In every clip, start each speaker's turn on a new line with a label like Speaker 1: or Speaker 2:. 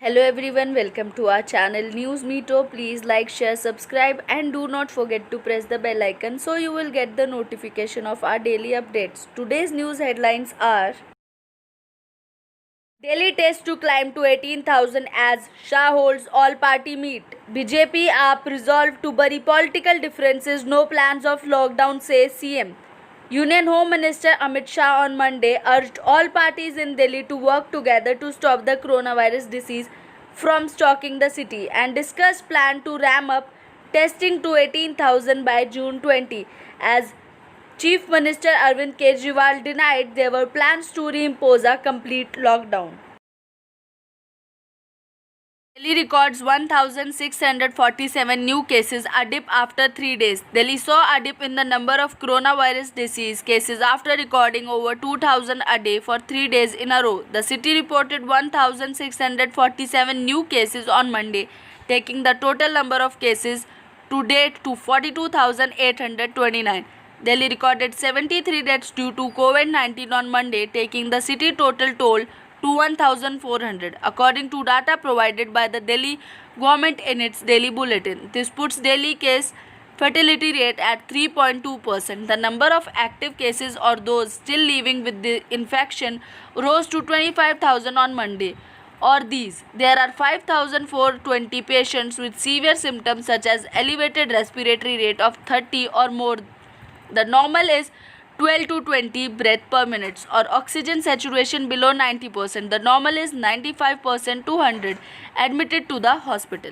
Speaker 1: Hello everyone, welcome to our channel News Meto. Please like, share, subscribe and do not forget to press the bell icon so you will get the notification of our daily updates. Today's news headlines are: Delhi test to climb to 18,000 as Shah holds all-party meet. BJP AAP resolved to bury political differences, no plans of lockdown, says CM. Union Home Minister Amit Shah on Monday urged all parties in Delhi to work together to stop the coronavirus disease from stalking the city and discussed plan to ramp up testing to 18,000 by June 20 as Chief Minister Arvind Kejriwal denied there were plans to reimpose a complete lockdown. Delhi records 1,647 new cases, a dip after 3 days. Delhi saw a dip in the number of coronavirus disease cases after recording over 2,000 a day for 3 days in a row. The city reported 1,647 new cases on Monday, taking the total number of cases to date to 42,829. Delhi recorded 73 deaths due to COVID-19 on Monday, taking the city total toll to 1,400, according to data provided by the Delhi government in its daily bulletin. This puts Delhi case fatality rate at 3.2%. The number of active cases or those still living with the infection rose to 25,000 on Monday. Or these, there are 5,420 patients with severe symptoms such as elevated respiratory rate of 30 or more. The normal is 12 to 20 breath per minute or oxygen saturation below 90%. The normal is 95% to 100. Admitted to the hospital.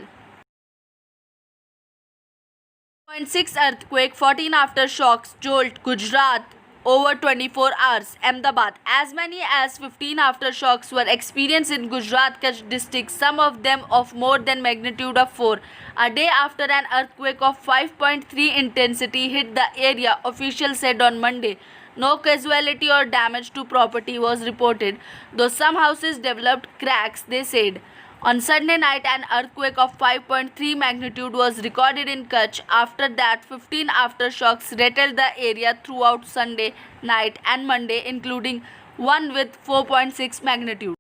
Speaker 1: 0.6 earthquake, 14 aftershocks jolt Gujarat over 24 hours. Ahmedabad. As many as 15 aftershocks were experienced in Gujarat Kutch district, some of them of more than magnitude of 4. A day after an earthquake of 5.3 intensity hit the area, officials said on Monday. No casualty or damage to property was reported, though some houses developed cracks, they said. On Sunday night, an earthquake of 5.3 magnitude was recorded in Kutch. After that, 15 aftershocks rattled the area throughout Sunday night and Monday, including one with 4.6 magnitude.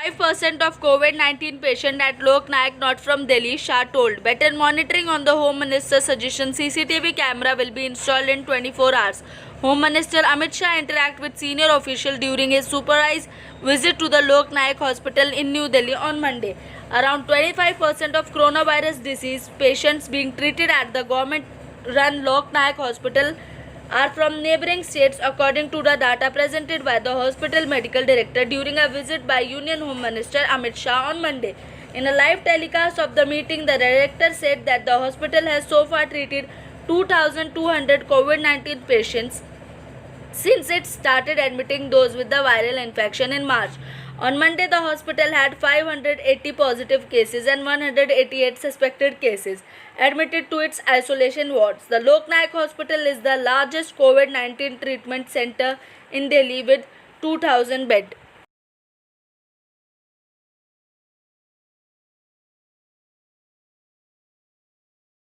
Speaker 1: 5% of COVID-19 patients at Lok Nayak not from Delhi, Shah told. Better monitoring on the Home Minister's suggestion. CCTV camera will be installed in 24 hours. Home Minister Amit Shah interacted with senior officials during his surprise visit to the Lok Nayak Hospital in New Delhi on Monday. Around 25% of coronavirus disease patients being treated at the government-run Lok Nayak Hospital are from neighboring states, according to the data presented by the hospital medical director during a visit by Union Home Minister Amit Shah on Monday. In a live telecast of the meeting, the director said that the hospital has so far treated 2,200 COVID-19 patients since it started admitting those with the viral infection in March. On Monday, the hospital had 580 positive cases and 188 suspected cases admitted to its isolation wards. The Lok Nayak Hospital is the largest COVID-19 treatment center in Delhi with 2,000 beds.